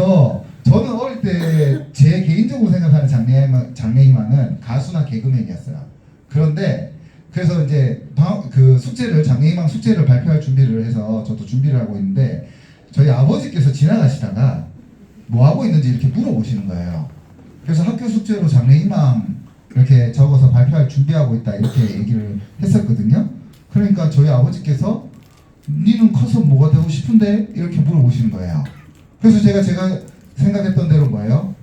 그래서 저는 어릴 때 제 개인적으로 생각하는 장래희망은 가수나 개그맨이었어요. 그런데 그래서 이제 그 숙제를 장래희망 숙제를 발표할 준비를 해서 저도 준비를 하고 있는데 저희 아버지께서 지나가시다가 뭐 하고 있는지 이렇게 물어보시는 거예요. 그래서 학교 숙제로 장래희망 이렇게 적어서 발표할 준비하고 있다 이렇게 얘기를 했었거든요. 그러니까 저희 아버지께서 니는 커서 뭐가 되고 싶은데? 이렇게 물어보시는 거예요. 그래서 제가 생각했던 대로 뭐예요?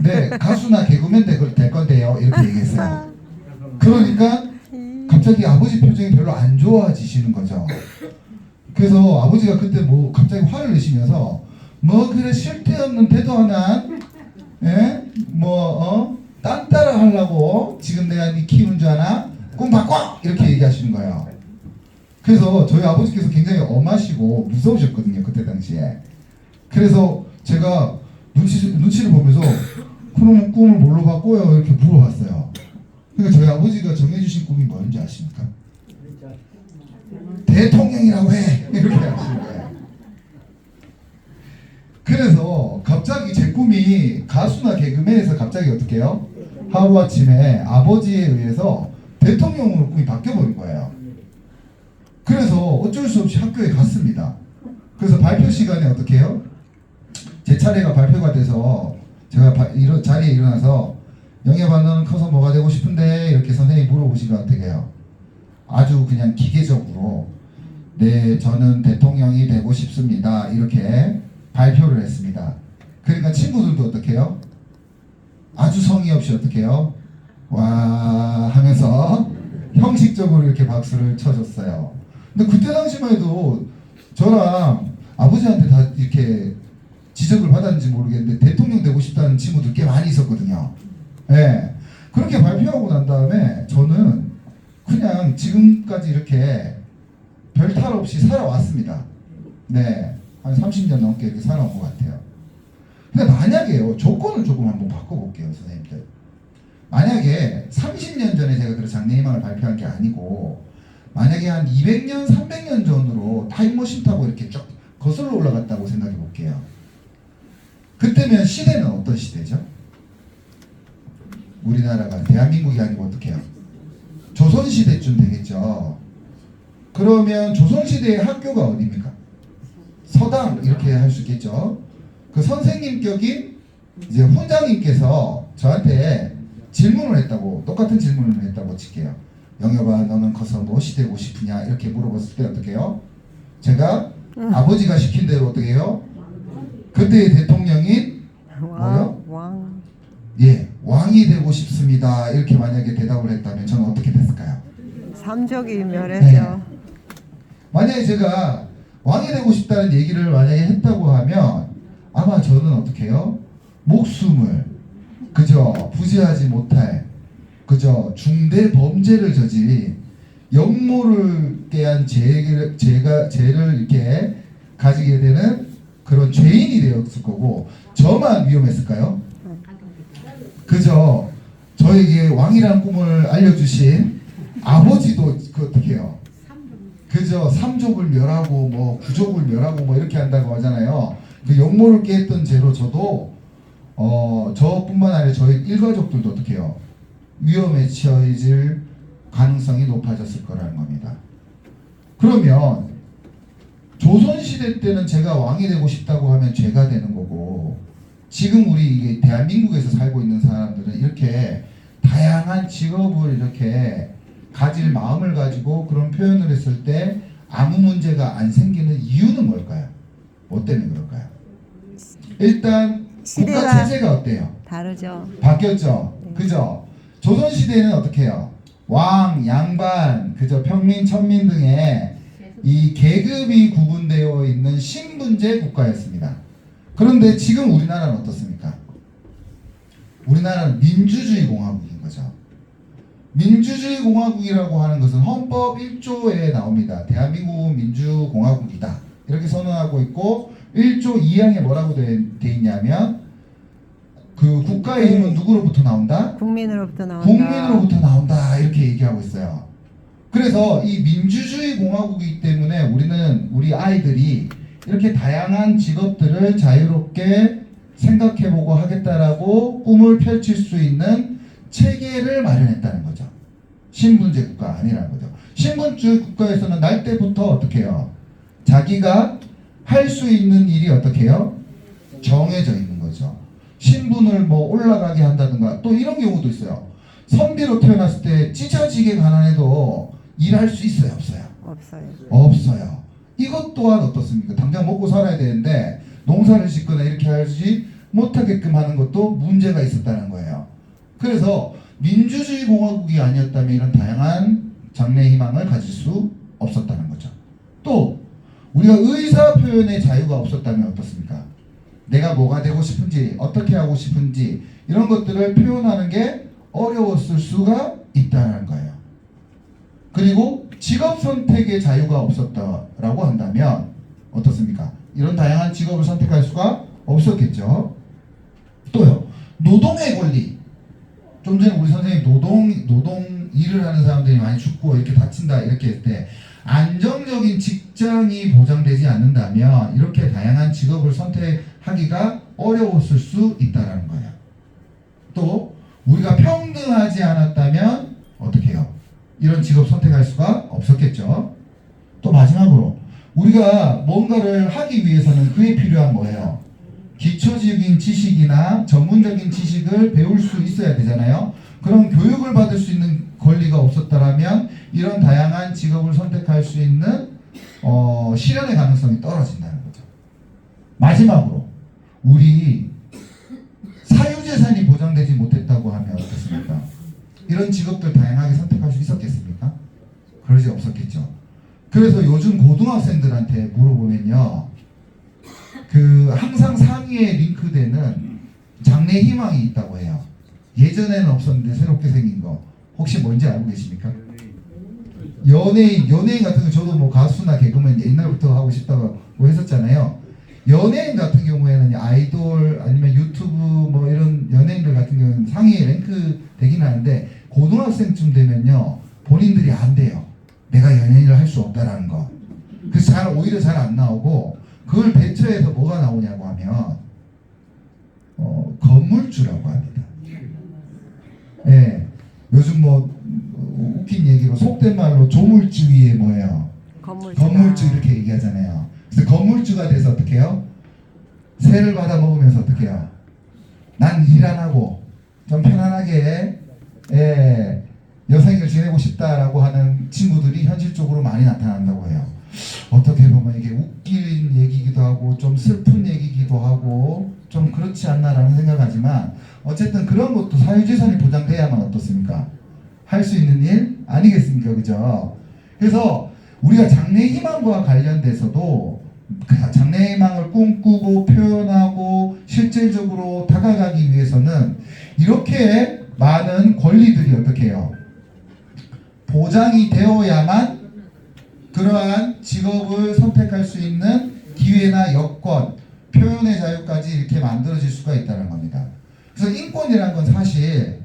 네, 가수나 개그맨 될 건데요. 이렇게 얘기했어요. 그러니까 갑자기 아버지 표정이 별로 안 좋아지시는 거죠. 그래서 아버지가 그때 뭐 갑자기 화를 내시면서 뭐 그래 쓸데없는 태도 하나 딴 따라 하려고 지금 내가 네 키우는 줄 아나? 꿈 바꿔! 이렇게 얘기하시는 거예요. 그래서 저희 아버지께서 굉장히 엄하시고 무서우셨거든요. 그때 당시에. 그래서 제가 눈치를 보면서 그럼 꿈을 뭘로 바꿔요? 이렇게 물어봤어요. 그러니까 저희 아버지가 정해주신 꿈이 뭔지 아십니까? 대통령이라고 해! 이렇게 하시는 거예요. 그래서 갑자기 제 꿈이 가수나 개그맨에서 갑자기 어떻게 해요? 하루아침에 아버지에 의해서 대통령으로 꿈이 바뀌어버린 거예요. 그래서 어쩔 수 없이 학교에 갔습니다. 그래서 발표 시간에 어떻게 해요? 제 차례가 발표가 돼서 제가 자리에 일어나서 영예반 너는 커서 뭐가 되고 싶은데? 이렇게 선생님이 물어보시면 어떻게 해요? 아주 그냥 기계적으로 네 저는 대통령이 되고 싶습니다. 이렇게 발표를 했습니다. 그러니까 친구들도 어떻게 해요? 아주 성의 없이 어떻게 해요? 와 하면서 형식적으로 이렇게 박수를 쳐줬어요. 근데 그때 당시만 해도 저랑 아버지한테 다 이렇게 지적을 받았는지 모르겠는데 대통령 되고 싶다는 친구들 꽤 많이 있었거든요. 네. 그렇게 발표하고 난 다음에 저는 그냥 지금까지 이렇게 별 탈 없이 살아왔습니다. 네. 한 30년 넘게 이렇게 살아온 것 같아요. 근데 만약에요, 조건을 조금 한번 바꿔볼게요, 선생님들. 만약에 30년 전에 제가 그런 장래희망을 발표한 게 아니고 만약에 한 200년, 300년 전으로 타임머신 타고 이렇게 쭉 거슬러 올라갔다고 생각해 볼게요. 그때면 시대는 어떤 시대죠? 우리나라가 대한민국이 아니고 어떻게 해요? 조선시대쯤 되겠죠. 그러면 조선시대의 학교가 어디입니까? 서당 이렇게 할 수 있겠죠. 그 선생님격인 이제 훈장님께서 저한테 질문을 했다고, 똑같은 질문을 했다고 칠게요. 영엽아 너는 커서 무엇이 되고 싶으냐 이렇게 물어봤을 때 어떻게 해요? 제가 아버지가 시킨 대로 어떻게 해요? 그때의 대통령인 뭐요? 왕. 예, 왕이 되고 싶습니다. 이렇게 만약에 대답을 했다면 저는 어떻게 됐을까요? 삼족이 멸했죠. 네. 만약에 제가 왕이 되고 싶다는 얘기를 만약에 했다고 하면 아마 저는 어떻게 해요? 목숨을 그저 부지하지 못할 그저 중대 범죄를 저지른 영모를 깨한 죄를 이렇게 가지게 되는 그런 죄인이 되었을 거고 저만 위험했을까요? 그저 저에게 왕이라는 꿈을 알려주신 아버지도 그 어떻게 해요? 그저 삼족을 멸하고 뭐 구족을 멸하고 뭐 이렇게 한다고 하잖아요. 그 영모를 깨했던 죄로 저도 저뿐만 아니라 저희 일가족들도 어떻게 해요? 위험에 처해질 가능성이 높아졌을 거라는 겁니다. 그러면 조선시대 때는 제가 왕이 되고 싶다고 하면 죄가 되는 거고 지금 우리 대한민국에서 살고 있는 사람들은 이렇게 다양한 직업을 이렇게 가질 마음을 가지고 그런 표현을 했을 때 아무 문제가 안 생기는 이유는 뭘까요? 뭐 때문에 그럴까요? 일단 국가 체제가 어때요? 다르죠. 바뀌었죠. 네. 그죠? 조선시대에는 어떻게 해요? 왕, 양반, 그저 평민, 천민 등의 이 계급이 구분되어 있는 신분제 국가였습니다. 그런데 지금 우리나라는 어떻습니까? 우리나라는 민주주의 공화국인 거죠. 민주주의 공화국이라고 하는 것은 헌법 1조에 나옵니다. 대한민국은 민주공화국이다. 이렇게 선언하고 있고 1조 2항에 뭐라고 돼 있냐면 그 국가의 힘은 누구로부터 나온다? 국민으로부터 나온다. 국민으로부터 나온다. 이렇게 얘기하고 있어요. 그래서 이 민주주의 공화국이기 때문에 우리 아이들이 이렇게 다양한 직업들을 자유롭게 생각해보고 하겠다라고 꿈을 펼칠 수 있는 체계를 마련했다는 거죠. 신분제 국가 아니라는 거죠. 신분주의 국가에서는 날 때부터 어떻게 해요? 자기가 할 수 있는 일이 어떻게 해요? 정해져 있는 거죠. 신분을 뭐 올라가게 한다든가 또 이런 경우도 있어요. 선비로 태어났을 때 찢어지게 가난해도 일할 수 있어요? 없어요? 없어요. 없어요. 이것 또한 어떻습니까? 당장 먹고 살아야 되는데 농사를 짓거나 이렇게 하지 못하게끔 하는 것도 문제가 있었다는 거예요. 그래서 민주주의 공화국이 아니었다면 이런 다양한 장래 희망을 가질 수 없었다는 거죠. 또 우리가 의사 표현의 자유가 없었다면 어떻습니까? 내가 뭐가 되고 싶은지 어떻게 하고 싶은지 이런 것들을 표현하는 게 어려웠을 수가 있다는 거예요. 그리고 직업 선택의 자유가 없었다라고 한다면 어떻습니까? 이런 다양한 직업을 선택할 수가 없었겠죠. 또요, 노동의 권리. 좀 전에 우리 선생님 노동 일을 하는 사람들이 많이 죽고 이렇게 다친다 이렇게 했을 때 안정적인 직장이 보장되지 않는다면 이렇게 다양한 직업을 선택하기가 어려웠을 수 있다는 거예요. 또 우리가 평등하지 않았다면 어떻게 해요? 이런 직업 선택할 수가 없었겠죠. 또 마지막으로 우리가 뭔가를 하기 위해서는 그에 필요한 뭐예요? 기초적인 지식이나 전문적인 지식을 배울 수 있어야 되잖아요. 그럼 교육을 받을 수 있는 권리가 없었다면 이런 다양한 직업을 선택할 수 있는 실현의 가능성이 떨어진다는 거죠. 마지막으로 우리 사유재산이 보장되지 못했다고 하면 어떻습니까? 이런 직업들 다양하게 선택할 수 있었겠습니까? 그러지 없었겠죠. 그래서 요즘 고등학생들한테 물어보면요, 항상 상위에 링크되는 장래 희망이 있다고 해요. 예전에는 없었는데 새롭게 생긴 거 혹시 뭔지 알고 계십니까? 연예인 같은 거 저도 뭐 가수나 개그맨 옛날부터 하고 싶다고 했었잖아요. 연예인 같은 경우에는 아이돌 아니면 유튜브 뭐 이런 연예인들 같은 경우는 상위에 랭크 되긴 하는데 고등학생쯤 되면요 본인들이 안 돼요. 내가 연예인을 할 수 없다라는 거. 그래서 오히려 잘 안 나오고 그걸 대처해서 뭐가 나오냐고 하면 건물주라고 합니다. 예, 요즘 뭐 웃긴 얘기로 속된 말로 조물주의에 뭐예요? 건물주 이렇게 얘기하잖아요. 그래서 건물주가 돼서 어떻게 해요? 세를 받아 먹으면서 어떻게 해요? 난 일 안 하고 좀 편안하게 여생을 지내고 싶다라고 하는 친구들이 현실적으로 많이 나타난다고 해요. 어떻게 보면 이게 웃긴 얘기기도 하고 좀 슬픈 얘기기도 하고 좀 그렇지 않나라는 생각하지만 어쨌든 그런 것도 사유재산이 보장돼야만 어떻습니까? 할 수 있는 일 아니겠습니까? 그죠? 그래서 우리가 장래 희망과 관련돼서도 장래 희망을 꿈꾸고 표현하고 실질적으로 다가가기 위해서는 이렇게 많은 권리들이 어떻게 해요? 보장이 되어야만 그러한 직업을 선택할 수 있는 기회나 여건, 표현의 자유까지 이렇게 만들어질 수가 있다는 겁니다. 그래서 인권이라는 건 사실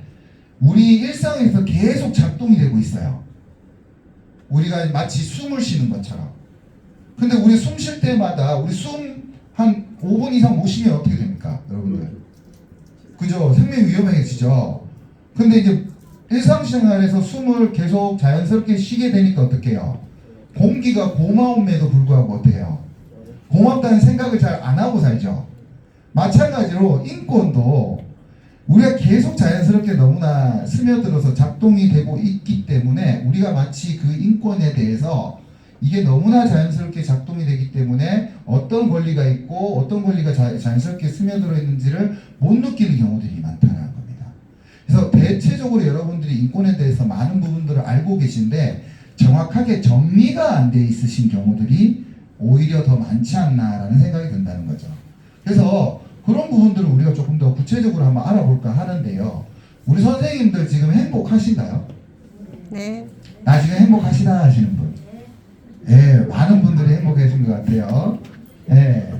우리 일상에서 계속 작동이 되고 있어요. 우리가 마치 숨을 쉬는 것처럼. 근데 우리 숨 쉴 때마다 우리 숨 한 5분 이상 못 쉬면 어떻게 됩니까? 여러분들. 그죠? 생명 위험해지죠? 근데 이제 일상생활에서 숨을 계속 자연스럽게 쉬게 되니까 어떻게 해요? 공기가 고마움에도 불구하고 어떻게 해요? 고맙다는 생각을 잘 안 하고 살죠. 마찬가지로 인권도 우리가 계속 자연스럽게 너무나 스며들어서 작동이 되고 있기 때문에 우리가 마치 그 인권에 대해서 이게 너무나 자연스럽게 작동이 되기 때문에 어떤 권리가 있고 어떤 권리가 자연스럽게 스며들어 있는지를 못 느끼는 경우들이 많다는 겁니다. 그래서 대체적으로 여러분들이 인권에 대해서 많은 부분들을 알고 계신데 정확하게 정리가 안 돼 있으신 경우들이 오히려 더 많지 않나라는 생각이 든다는 거죠. 그래서 그런 부분들을 우리가 조금 더 구체적으로 한번 알아볼까 하는데요. 우리 선생님들 지금 행복하신가요? 네. 나중에 행복하시다 하시는 분. 예, 많은 분들이 행복해진 것 같아요. 예.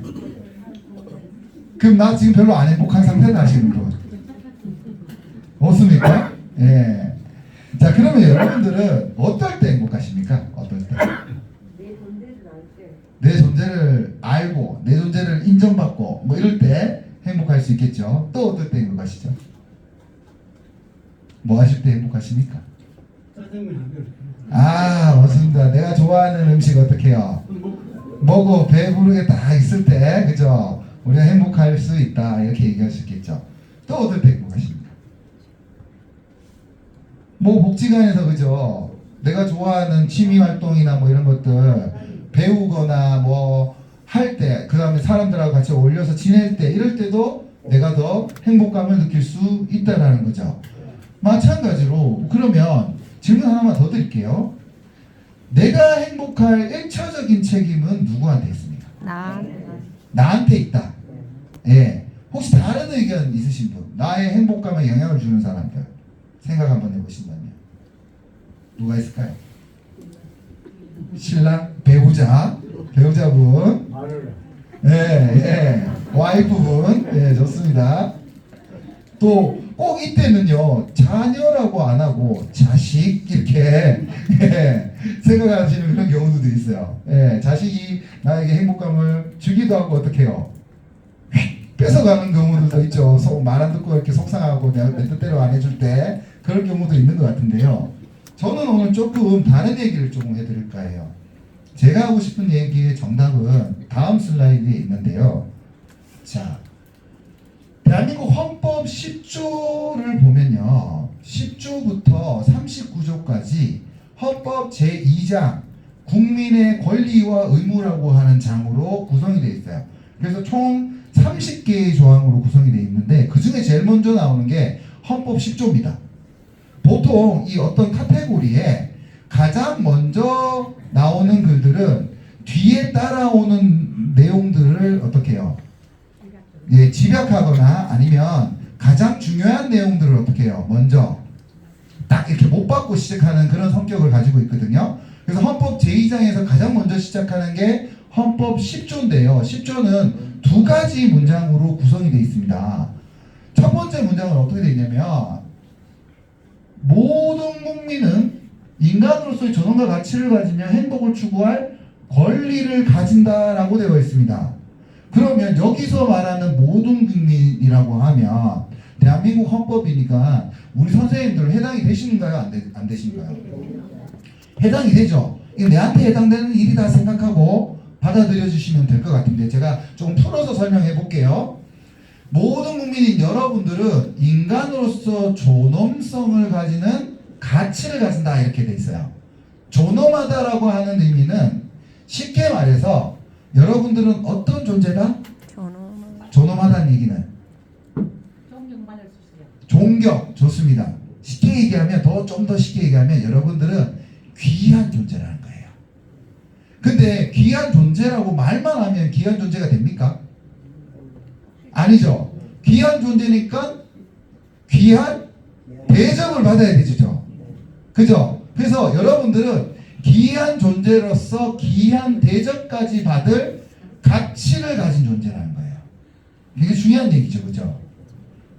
그럼 나 지금 별로 안 행복한 상태다 하시는 분. 없습니까? 예. 자, 그러면 여러분들은 어떨 때 행복하십니까? 어떨 때? 내 존재를 알고 내 존재를 인정받고 뭐 이럴 때 행복할 수 있겠죠. 또 어떨 때 행복하시죠? 뭐 하실 때 행복하십니까? 아, 맞습니다. 내가 좋아하는 음식 어떻게 해요? 먹고 배부르게 딱 있을 때, 그죠? 우리가 행복할 수 있다 이렇게 얘기할 수 있겠죠. 또 어떨 때 행복하십니까? 뭐 복지관에서, 그죠? 내가 좋아하는 취미 활동이나 뭐 이런 것들 배우거나 뭐 할 때, 그 다음에 사람들하고 같이 어울려서 지낼 때, 이럴 때도 내가 더 행복감을 느낄 수 있다라는 거죠. 마찬가지로 그러면 질문 하나만 더 드릴게요. 내가 행복할 1차적인 책임은 누구한테 있습니까? 나한테 있다. 예. 혹시 다른 의견 있으신 분? 나의 행복감에 영향을 주는 사람들 생각 한번 해보신다면 누가 있을까요? 신랑? 배우자분? 예, 예. 와이프분? 예, 좋습니다. 또 꼭 이때는요, 자녀라고 안 하고 자식 이렇게 예, 생각하시는 그런 경우도 있어요. 예, 자식이 나에게 행복감을 주기도 하고 어떻게 해요? 휙 뺏어가는 경우도 있죠. 말 안 듣고 이렇게 속상하고 내가 내 뜻대로 안 해줄 때 그런 경우도 있는 것 같은데요. 저는 오늘 조금 다른 얘기를 조금 해드릴까 해요. 제가 하고 싶은 얘기의 정답은 다음 슬라이드에 있는데요. 자, 대한민국 헌법 10조를 보면요, 10조부터 39조까지 헌법 제2장 국민의 권리와 의무라고 하는 장으로 구성이 되어 있어요. 그래서 총 30개의 조항으로 구성이 되어 있는데 그 중에 제일 먼저 나오는 게 헌법 10조입니다. 보통 이 어떤 카테고리에 가장 먼저 나오는 글들은 뒤에 따라오는 내용들을 어떻게 해요? 예, 집약하거나 아니면 가장 중요한 내용들을 어떻게 해요? 먼저 딱 이렇게 못 받고 시작하는 그런 성격을 가지고 있거든요. 그래서 헌법 제2장에서 가장 먼저 시작하는 게 헌법 10조인데요. 10조는 두 가지 문장으로 구성이 되어 있습니다. 첫 번째 문장은 어떻게 되어 있냐면 모든 국민은 인간으로서의 존엄과 가치를 가지며 행복을 추구할 권리를 가진다라고 되어 있습니다. 그러면 여기서 말하는 모든 국민이라고 하면 대한민국 헌법이니까 우리 선생님들 해당이 되시는가요? 안 되신가요? 해당이 되죠. 이거 내한테 해당되는 일이다 생각하고 받아들여 주시면 될 것 같은데 제가 좀 풀어서 설명해 볼게요. 모든 국민인 여러분들은 인간으로서 존엄성을 가지는 가치를 가진다 이렇게 돼 있어요. 존엄하다라고 하는 의미는 쉽게 말해서 여러분들은 어떤 존재다? 존엄하다는 얘기는 존경받을 수 있어요. 존경, 좋습니다. 쉽게 얘기하면 좀 더 쉽게 얘기하면 여러분들은 귀한 존재라는 거예요. 근데 귀한 존재라고 말만 하면 귀한 존재가 됩니까? 아니죠. 귀한 존재니까 귀한 대접을 받아야 되죠. 그죠? 그래서 여러분들은 귀한 존재로서 귀한 대접까지 받을 가치를 가진 존재라는 거예요. 이게 중요한 얘기죠. 그죠?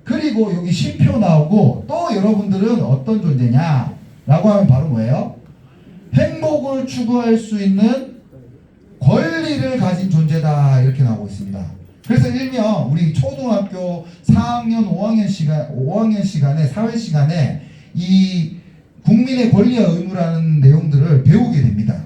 그리고 여기 쉼표 나오고 또 여러분들은 어떤 존재냐 라고 하면 바로 뭐예요? 행복을 추구할 수 있는 권리를 가진 존재다 이렇게 나오고 있습니다. 그래서 일명 우리 초등학교 4학년 5학년 시간에 사회 시간에 이 국민의 권리와 의무라는 내용들을 배우게 됩니다.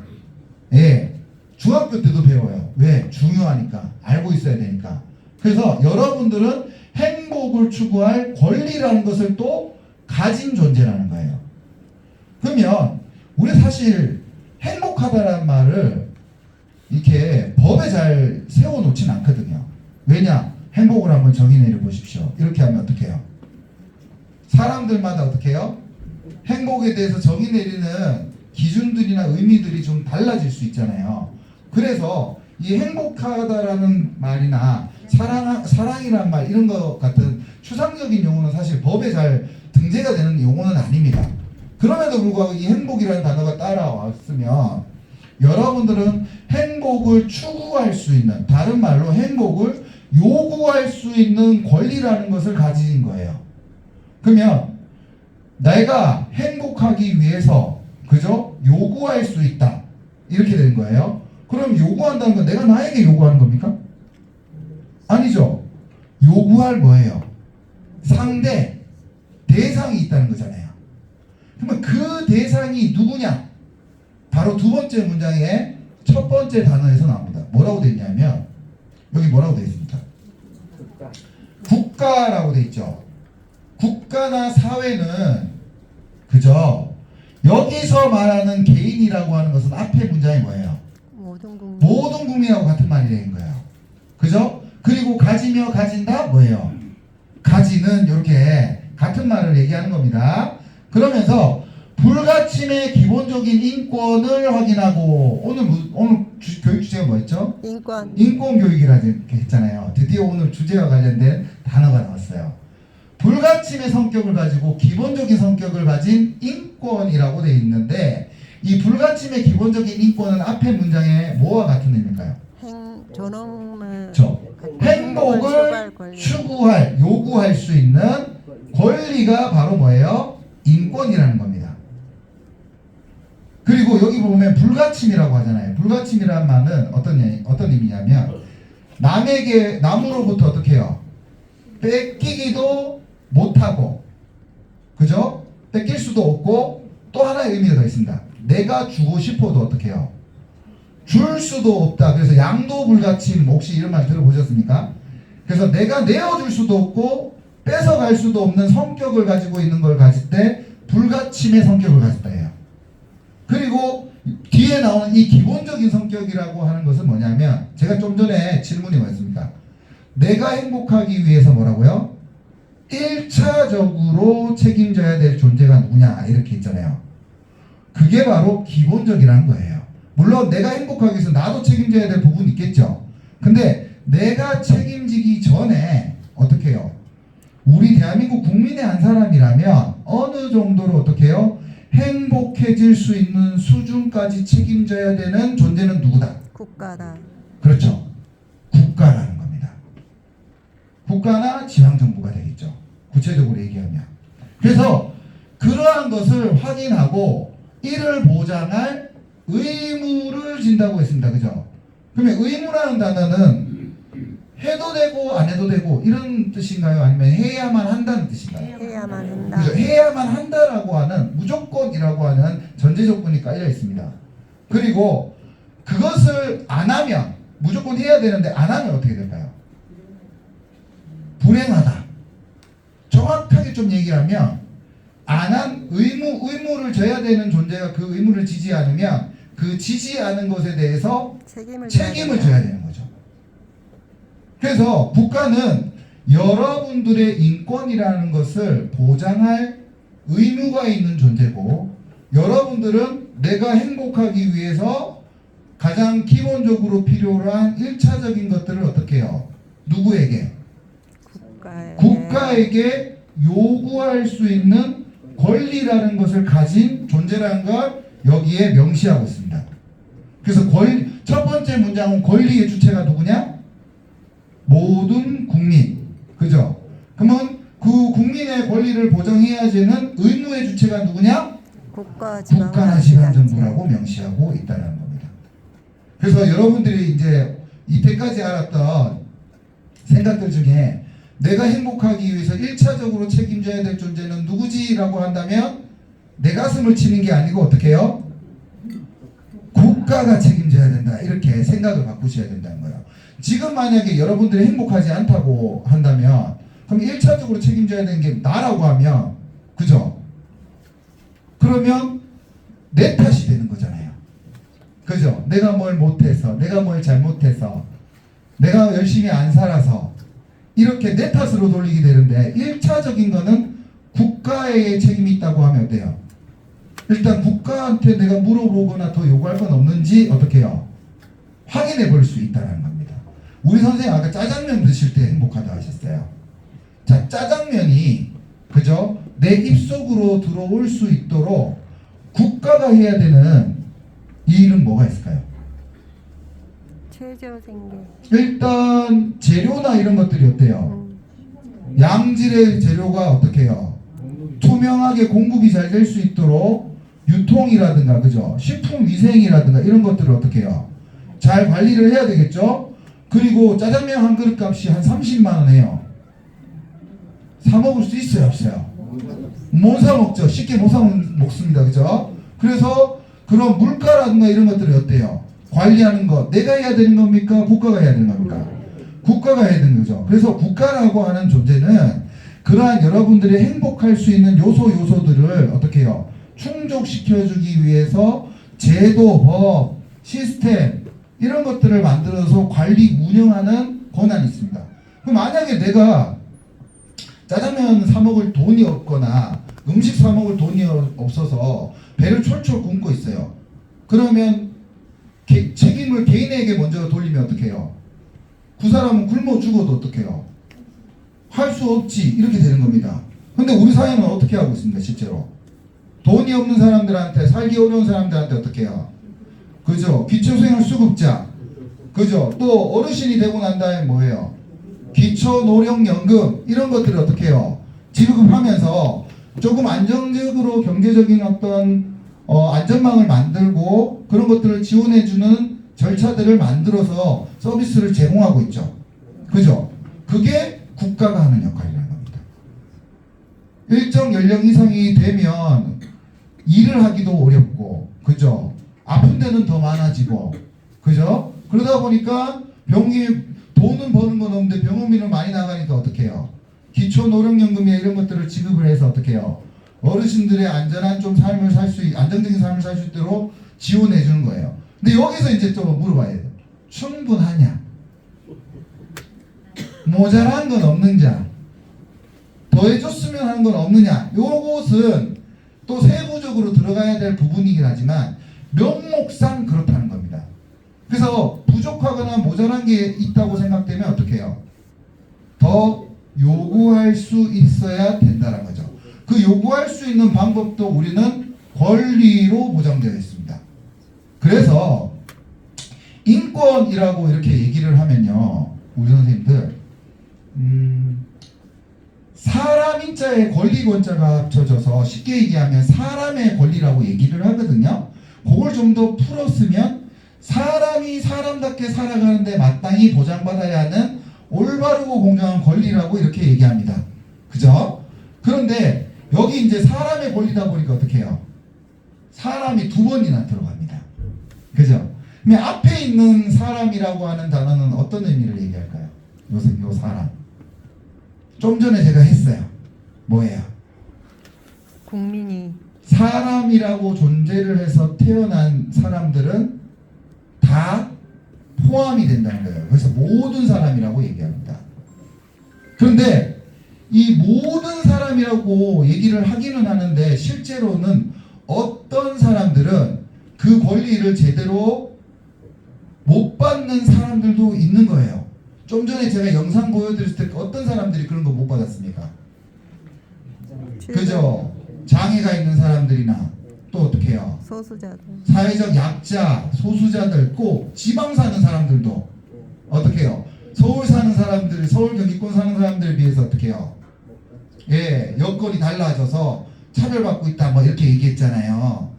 예, 중학교 때도 배워요. 왜? 중요하니까. 알고 있어야 되니까. 그래서 여러분들은 행복을 추구할 권리라는 것을 또 가진 존재라는 거예요. 그러면 우리 사실 행복하다라는 말을 이렇게 법에 잘 세워놓진 않거든요. 왜냐? 행복을 한번 정의 내려보십시오. 이렇게 하면 어떻게 해요? 사람들마다 어떻게 해요? 행복에 대해서 정의 내리는 기준들이나 의미들이 좀 달라질 수 있잖아요. 그래서 이 행복하다라는 말이나 사랑이란 말 이런 것 같은 추상적인 용어는 사실 법에 잘 등재가 되는 용어는 아닙니다. 그럼에도 불구하고 이 행복이라는 단어가 따라왔으면 여러분들은 행복을 추구할 수 있는, 다른 말로 행복을 요구할 수 있는 권리라는 것을 가진 거예요. 그러면 내가 행복하기 위해서 그죠? 요구할 수 있다. 이렇게 된 거예요. 그럼 요구한다는 건 내가 나에게 요구하는 겁니까? 아니죠. 요구할 뭐예요? 상대, 대상이 있다는 거잖아요. 그러면 그 대상이 누구냐? 바로 두 번째 문장의 첫 번째 단어에서 나옵니다. 뭐라고 되어 있냐면 여기 뭐라고 되어 있습니까? 국가라고 되어 있죠. 국가나 사회는 그죠? 여기서 말하는 개인이라고 하는 것은 앞에 문장이 뭐예요? 모든 국민. 모든 국민하고 같은 말이 되는 거예요. 그죠? 그리고 가지며 가진다 뭐예요? 가지는 이렇게 같은 말을 얘기하는 겁니다. 그러면서 불가침의 기본적인 인권을 확인하고 오늘 교육 주제가 뭐였죠? 인권. 인권 교육이라고 했잖아요. 드디어 오늘 주제와 관련된 단어가 나왔어요. 불가침의 성격을 가지고 기본적인 성격을 가진 인권이라고 되어 있는데 이 불가침의 기본적인 인권은 앞에 문장에 뭐와 같은 의미일까요? 존엄을 행복을 추구할 권리. 추구할, 요구할 수 있는 권리가 바로 뭐예요? 인권이라는 겁니다. 그리고 여기 보면 불가침이라고 하잖아요. 불가침이라는 말은 어떤 의미냐면 남으로부터 어떻게 해요? 뺏기기도 못하고, 그죠? 뺏길 수도 없고, 또 하나의 의미가 더 있습니다. 내가 주고 싶어도 어떻게 해요? 줄 수도 없다. 그래서 양도 불가침, 혹시 이런 말 들어보셨습니까? 그래서 내가 내어줄 수도 없고 뺏어갈 수도 없는 성격을 가지고 있는 걸 가질 때 불가침의 성격을 가졌다 해요. 그리고 뒤에 나오는 이 기본적인 성격이라고 하는 것은 뭐냐면 제가 좀 전에 질문이 뭐였습니까? 내가 행복하기 위해서 뭐라고요? 1차적으로 책임져야 될 존재가 누구냐 이렇게 있잖아요. 그게 바로 기본적이라는 거예요. 물론 내가 행복하기 위해서 나도 책임져야 될 부분이 있겠죠. 근데 내가 책임지기 전에 어떻게 해요? 우리 대한민국 국민의 한 사람이라면 어느 정도로 어떻게 해요? 행복해질 수 있는 수준까지 책임져야 되는 존재는 누구다? 국가다. 그렇죠. 국가라는 겁니다. 국가나 지방정부가 되겠죠. 구체적으로 얘기하면. 그래서 그러한 것을 확인하고 이를 보장할 의무를 진다고 했습니다. 그죠? 그러면 의무라는 단어는 해도 되고 안 해도 되고 이런 뜻인가요? 아니면 해야만 한다는 뜻인가요? 해야만 한다. 그죠? 해야만 한다라고 하는 무조건이라고 하는 전제 조건이 깔려 있습니다. 그리고 그것을 안 하면 무조건 해야 되는데 안 하면 어떻게 될까요? 불행하다. 정확하게 좀 얘기하면 안 한 의무를 져야 되는 존재가 그 의무를 지지 않으면 그 지지 않은 것에 대해서 책임을 져야 되는 거죠. 그래서 국가는 여러분들의 인권이라는 것을 보장할 의무가 있는 존재고 여러분들은 내가 행복하기 위해서 가장 기본적으로 필요한 1차적인 것들을 어떻게 해요? 누구에게? 국가에게 요구할 수 있는 권리라는 것을 가진 존재라는 걸 여기에 명시하고 있습니다. 그래서 첫 번째 문장은 권리의 주체가 누구냐? 모든 국민. 그죠? 그러면 그 국민의 권리를 보장해야지는 의무의 주체가 누구냐? 국가나 지방정부라고 명시하고 있다는 겁니다. 그래서 여러분들이 이제 이때까지 알았던 생각들 중에 내가 행복하기 위해서 1차적으로 책임져야 될 존재는 누구지? 라고 한다면 내 가슴을 치는 게 아니고 어떻게 해요? 국가가 책임져야 된다. 이렇게 생각을 바꾸셔야 된다는 거예요. 지금 만약에 여러분들이 행복하지 않다고 한다면 그럼 1차적으로 책임져야 되는 게 나라고 하면 그죠? 그러면 내 탓이 되는 거잖아요. 그죠? 내가 뭘 못해서 내가 뭘 잘못해서 내가 열심히 안 살아서 이렇게 내 탓으로 돌리게 되는데 1차적인 거는 국가의 책임이 있다고 하면 어때요? 일단 국가한테 내가 물어보거나 더 요구할 건 없는지 어떻게 해요? 확인해 볼 수 있다는 겁니다. 우리 선생님 아까 짜장면 드실 때 행복하다 하셨어요. 자, 짜장면이 그죠? 내 입속으로 들어올 수 있도록 국가가 해야 되는 이 일은 뭐가 있을까요? 최저 생계. 일단 재료나 이런 것들이 어때요? 양질의 재료가 어떻게 해요? 투명하게 공급이 잘 될 수 있도록 유통이라든가 그죠? 식품 위생이라든가 이런 것들을 어떻게 해요? 잘 관리를 해야 되겠죠. 그리고 짜장면 한 그릇 값이 한 30만 원 해요. 사 먹을 수 있어요, 없어요? 못 사 먹죠. 쉽게 못 사 먹습니다, 그죠? 그래서 그런 물가라든가 이런 것들이 어때요? 관리하는 것 내가 해야 되는 겁니까? 국가가 해야 되는 겁니까? 국가가 해야 되는 거죠. 그래서 국가라고 하는 존재는 그러한 여러분들이 행복할 수 있는 요소들을 어떻게 해요? 충족시켜주기 위해서 제도, 법, 시스템 이런 것들을 만들어서 관리, 운영하는 권한이 있습니다. 그럼 만약에 내가 짜장면 사 먹을 돈이 없거나 음식 사 먹을 돈이 없어서 배를 철철 굶고 있어요. 그러면 책임을 개인에게 먼저 돌리면 어떡해요? 그 사람은 굶어 죽어도 어떡해요? 할 수 없지 이렇게 되는 겁니다. 근데 우리 사회는 어떻게 하고 있습니까? 실제로 돈이 없는 사람들한테, 살기 어려운 사람들한테 어떻게 해요? 그죠? 기초생활수급자, 그죠? 또 어르신이 되고 난 다음에 뭐예요? 기초노령연금 이런 것들을 어떻게 해요? 지급하면서 조금 안정적으로 경제적인 어떤 안전망을 만들고 그런 것들을 지원해주는 절차들을 만들어서 서비스를 제공하고 있죠. 그죠? 그게 국가가 하는 역할이라는 겁니다. 일정 연령 이상이 되면 일을 하기도 어렵고, 그죠? 아픈 데는 더 많아지고, 그죠? 그러다 보니까 돈은 버는 건 없는데 병원비는 많이 나가니까 어떻게 해요? 기초노령연금이나 이런 것들을 지급을 해서 어떻게 해요? 어르신들의 안전한 좀 삶을 안정적인 삶을 살 수 있도록 지원해 주는 거예요. 근데 여기서 이제 또 물어봐야 돼요. 충분하냐? 모자란 건 없느냐? 더해줬으면 하는 건 없느냐? 요것은 또 세부적으로 들어가야 될 부분이긴 하지만 명목상 그렇다는 겁니다. 그래서 부족하거나 모자란 게 있다고 생각되면 어떻게 해요? 더 요구할 수 있어야 된다는 거죠. 그 요구할 수 있는 방법도 우리는 권리로 보장되어 있습니다. 그래서 인권이라고 이렇게 얘기를 하면요, 우리 선생님들 사람 인자에 권리권자가 합쳐져서 쉽게 얘기하면 사람의 권리라고 얘기를 하거든요. 그걸 좀 더 풀었으면 사람이 사람답게 살아가는데 마땅히 보장받아야 하는 올바르고 공정한 권리라고 이렇게 얘기합니다. 그죠? 그런데 여기 이제 사람의 권리다 보니까 어떻게 해요? 사람이 두 번이나 들어갑니다. 그죠? 근데 앞에 있는 사람이라고 하는 단어는 어떤 의미를 얘기할까요? 요 사람. 좀 전에 제가 했어요. 뭐예요? 국민이 사람이라고 존재를 해서 태어난 사람들은 다 포함이 된다는 거예요. 그래서 모든 사람이라고 얘기합니다. 그런데 이 모든 사람이라고 얘기를 하기는 하는데 실제로는 어떤 사람들은 그 권리를 제대로 못 받는 사람들도 있는 거예요. 좀 전에 제가 영상 보여드렸을 때 어떤 사람들이 그런 거 못 받았습니까? 그죠? 장애가 있는 사람들이나 또 어떻게 해요? 소수자들, 사회적 약자, 소수자들, 꼭 지방 사는 사람들도 어떻게 해요? 서울 사는 사람들, 서울 경기권 사는 사람들에 비해서 어떻게 해요? 예, 여건이 달라져서 차별받고 있다 뭐 이렇게 얘기했잖아요.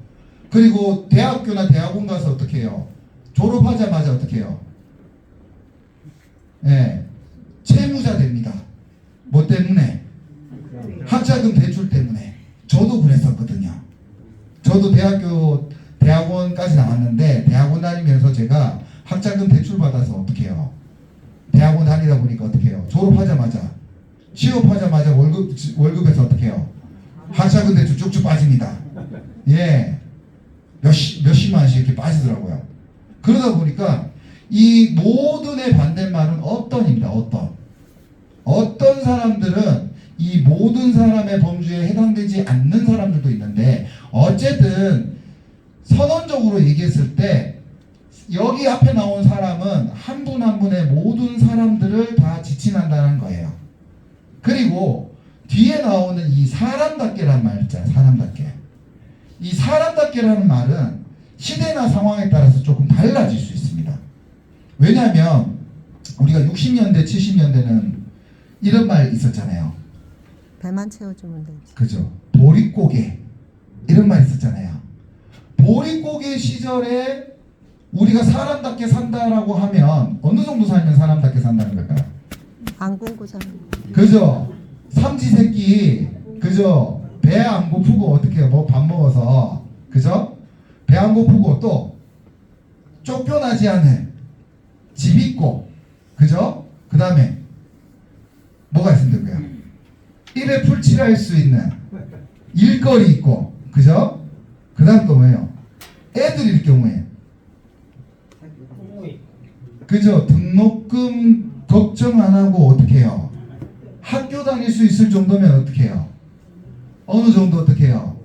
그리고 대학교나 대학원 가서 어떻게 해요? 졸업하자마자 어떻게 해요? 예, 채무자 됩니다. 뭐 때문에? 학자금 대출 때문에. 저도 그랬었거든요. 저도 대학원까지 나왔는데 대학원 다니면서 제가 학자금 대출 받아서 어떻게 해요? 대학원 다니다 보니까 어떻게 해요? 졸업하자마자 취업하자마자 월급에서 어떻게 해요? 학자금 대출 쭉쭉 빠집니다. 예, 몇십만 원씩 이렇게 빠지더라고요. 그러다 보니까 이 모든의 반대말은 어떤입니다. 어떤 사람들은 이 모든 사람의 범주에 해당되지 않는 사람들도 있는데 어쨌든 선언적으로 얘기했을 때 여기 앞에 나온 사람은 한 분 한 분의 모든 사람들을 다 지칭한다는 거예요. 그리고 뒤에 나오는 이 사람답게라는 말 있잖아요. 사람답게. 이 사람답게라는 말은 시대나 상황에 따라서 조금 달라질 수 있습니다. 왜냐하면 우리가 60년대 70년대는 이런 말 있었잖아요. 배만 채워주면 되지. 그죠? 보릿고개 이런 말 있었잖아요. 보릿고개 시절에 우리가 사람답게 산다라고 하면 어느 정도 살면 사람답게 산다는 걸까요? 안 굶고 사는. 그죠? 삼시세끼 그죠? 배 안 고프고 어떻게 해요? 뭐 밥 먹어서 그죠? 배 안 고프고 또 쫓겨나지 않은 집 있고 그죠? 그 다음에 뭐가 있으면 되고요? 입에 풀칠할 수 있는 일거리 있고 그죠? 그 다음 또 뭐예요? 애들일 경우에 그죠? 등록금 걱정 안 하고 어떻게 해요? 학교 다닐 수 있을 정도면 어떻게 해요? 어느 정도 어떻게 해요?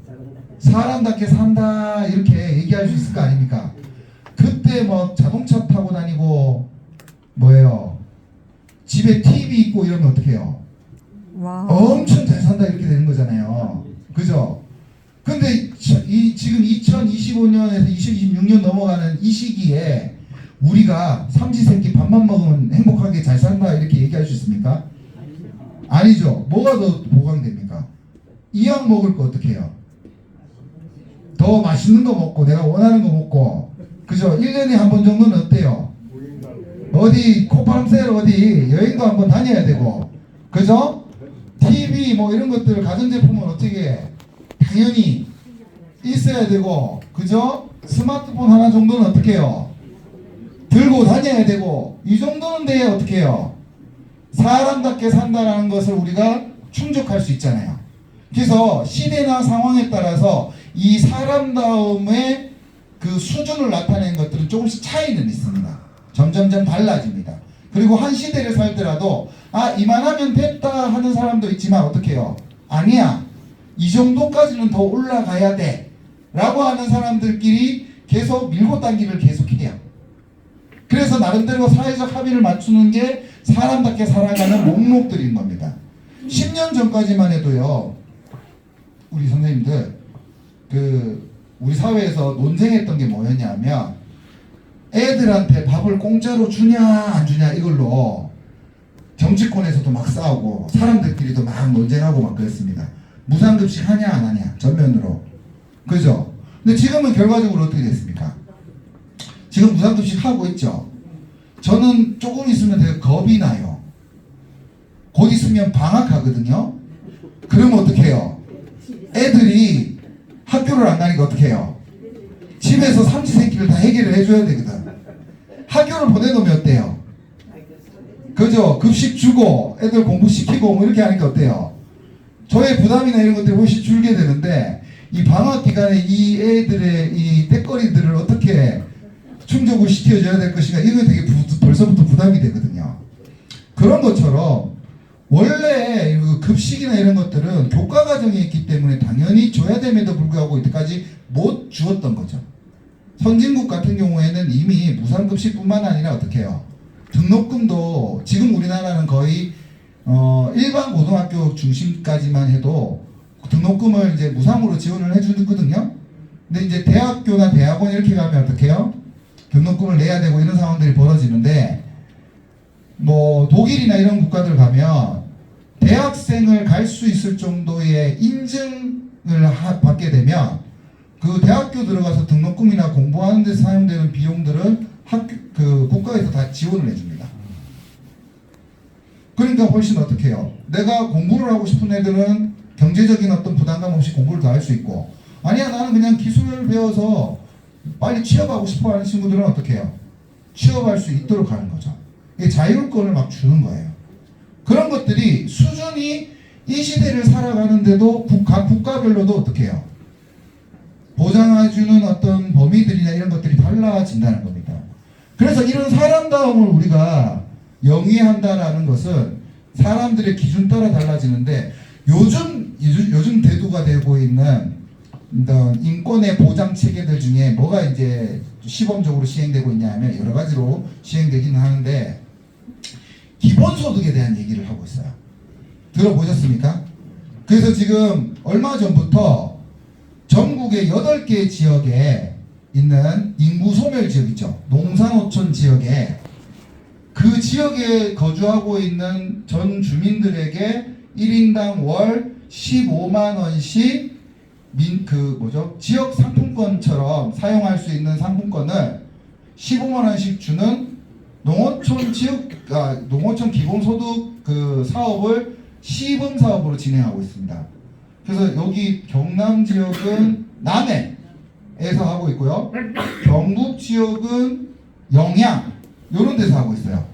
사람답게 산다 이렇게 얘기할 수 있을 거 아닙니까? 그때 뭐 자동차 타고 다니고 뭐예요? 집에 TV 있고 이러면 어떻게 해요? 와. 엄청 잘 산다 이렇게 되는 거잖아요. 그죠? 근데 지금 2025년에서 2026년 넘어가는 이 시기에 우리가 삼시세끼 밥만 먹으면 행복하게 잘 산다 이렇게 얘기할 수 있습니까? 아니죠. 뭐가 더 보강됩니까? 이왕 먹을 거 어떻게 해요? 더 맛있는 거 먹고 내가 원하는 거 먹고 그죠? 1년에 한 번 정도는 어때요? 어디 코바람 쐬러 어디 여행도 한번 다녀야 되고 그죠? TV 뭐 이런 것들 가전제품은 어떻게 해? 당연히 있어야 되고 그죠? 스마트폰 하나 정도는 어떻게 해요? 들고 다녀야 되고 이 정도는 돼야 어떻게 해요? 사람답게 산다라는 것을 우리가 충족할 수 있잖아요. 그래서 시대나 상황에 따라서 이 사람다움의 그 수준을 나타내는 것들은 조금씩 차이는 있습니다. 점점점 달라집니다. 그리고 한 시대를 살더라도 아 이만하면 됐다 하는 사람도 있지만 어떻게 해요? 아니야 이 정도까지는 더 올라가야 돼 라고 하는 사람들끼리 계속 밀고 당기를 계속해요. 그래서 나름대로 사회적 합의를 맞추는 게 사람답게 살아가는 목록들인 겁니다. 10년 전까지만 해도요 우리 선생님들 우리 사회에서 논쟁했던 게 뭐였냐면 애들한테 밥을 공짜로 주냐 안 주냐 이걸로 정치권에서도 막 싸우고 사람들끼리도 막 논쟁하고 막 그랬습니다. 무상급식 하냐 안 하냐 전면으로 그죠? 근데 지금은 결과적으로 어떻게 됐습니까? 지금 무상급식 하고 있죠. 저는 조금 있으면 되게 겁이 나요. 곧 있으면 방학하거든요. 그러면 어떻게 해요? 애들이 학교를 안 가니까 어떻게 해요? 집에서 삼시세끼를 다 해결을 해줘야 되거든. 학교를 보내놓으면 어때요? 그죠? 급식 주고 애들 공부시키고 뭐 이렇게 하니까 어때요? 저의 부담이나 이런 것들이 훨씬 줄게 되는데 이 방학 기간에 이 애들의 이 때거리들을 어떻게 충족을 시켜줘야 될 것인가 이거 되게 벌써부터 부담이 되거든요. 그런 것처럼 원래 급식이나 이런 것들은 교과 과정에 있기 때문에 당연히 줘야 됨에도 불구하고 이때까지 못 주었던 거죠. 선진국 같은 경우에는 이미 무상급식뿐만 아니라 어떻게 해요? 등록금도 지금 우리나라는 거의 일반 고등학교 중심까지만 해도 등록금을 이제 무상으로 지원을 해주거든요. 근데 이제 대학교나 대학원 이렇게 가면 어떻게 해요? 등록금을 내야 되고 이런 상황들이 벌어지는데 뭐 독일이나 이런 국가들 가면 대학생을 갈 수 있을 정도의 인증을 받게 되면 그 대학교 들어가서 등록금이나 공부하는 데 사용되는 비용들은 국가에서 다 지원을 해줍니다. 그러니까 훨씬 어떻게 해요? 내가 공부를 하고 싶은 애들은 경제적인 어떤 부담감 없이 공부를 더 할 수 있고 아니야 나는 그냥 기술을 배워서 빨리 취업하고 싶어 하는 친구들은 어떻게 해요? 취업할 수 있도록 하는 거죠. 이게 자율권을 막 주는 거예요. 그런 것들이 수준이 이 시대를 살아가는데도 각 국가별로도 어떻게 해요? 보장해주는 어떤 범위들이나 이런 것들이 달라진다는 겁니다. 그래서 이런 사람다움을 우리가 영위한다라는 것은 사람들의 기준 따라 달라지는데 요즘 대두가 되고 있는 인권의 보장 체계들 중에 뭐가 이제 시범적으로 시행되고 있냐 하면 여러 가지로 시행되기는 하는데 기본소득에 대한 얘기를 하고 있어요. 들어보셨습니까? 그래서 지금 얼마 전부터 전국의 8개 지역에 있는 인구 소멸 지역 있죠. 농산어촌 지역에 그 지역에 거주하고 있는 전 주민들에게 1인당 월 15만 원씩 지역 상품권처럼 사용할 수 있는 상품권을 15만 원씩 주는 농어촌 지역 농어촌 기본소득 그 사업을 시범 사업으로 진행하고 있습니다. 그래서 여기 경남 지역은 남해에서 하고 있고요. 경북 지역은 영양 이런 데서 하고 있어요.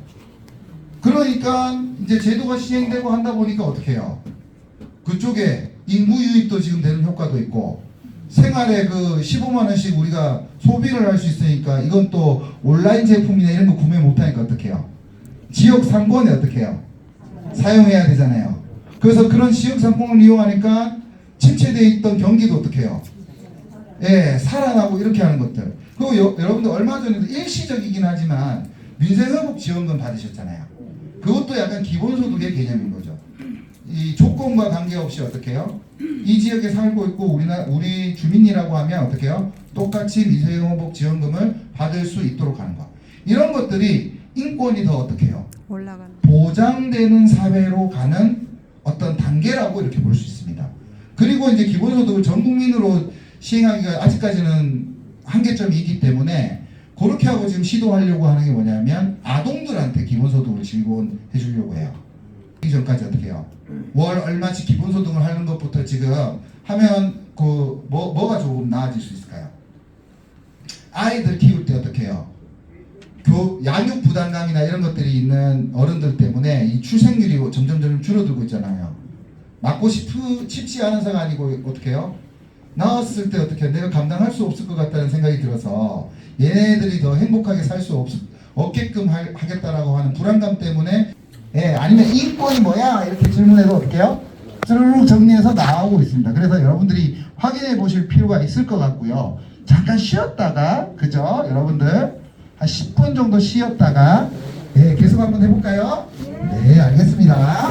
그러니까 이제 제도가 시행되고 한다 보니까 어떻게 해요? 그쪽에 인구 유입도 지금 되는 효과도 있고 생활에 그 15만 원씩 우리가 소비를 할 수 있으니까 이건 또 온라인 제품이나 이런 거 구매 못 하니까 어떻게 해요? 지역 상권에 어떻게 해요? 사용해야 되잖아요. 그래서 그런 지역 상권을 이용하니까 침체되어 있던 경기도 어떻게 해요? 예, 살아나고 이렇게 하는 것들. 그리고 여러분들 얼마 전에도 일시적이긴 하지만 민생회복 지원금 받으셨잖아요. 그것도 약간 기본소득의 개념인 거죠. 이 조건과 관계없이 어떻게 해요? 이 지역에 살고 있고 우리 주민이라고 하면 어떻게 해요? 똑같이 민생회복 지원금을 받을 수 있도록 하는 거. 이런 것들이 인권이 더 어떻게 해요? 올라가는. 보장되는 사회로 가는 어떤 단계라고 이렇게 볼 수 있습니다. 그리고 이제 기본소득을 전 국민으로 시행하기가 아직까지는 한계점이 있기 때문에 그렇게 하고 지금 시도하려고 하는 게 뭐냐면 아동들한테 기본소득을 지원해 주려고 해요. 이전까지 어떻게 해요? 월 얼마씩 기본소득을 하는 것부터 지금 하면 그 뭐가 조금 나아질 수 있을까요? 아이들 키울 때 어떻게 해요? 양육 부담감이나 이런 것들이 있는 어른들 때문에 이 출생률이 점점 줄어들고 있잖아요. 낳고 싶지 않아서가 아니고 어떻게 해요? 낳았을 때 어떻게 해요? 내가 감당할 수 없을 것 같다는 생각이 들어서 얘네들이 더 행복하게 살 수 없게끔 하겠다라고 하는 불안감 때문에 아니면 인권이 뭐야? 이렇게 질문해도 어떻게 해요? 쭈르륵 정리해서 나오고 있습니다. 그래서 여러분들이 확인해 보실 필요가 있을 것 같고요. 잠깐 쉬었다가 그죠? 여러분들 한 10분 정도 쉬었다가 계속 한번 해볼까요? 네, 알겠습니다.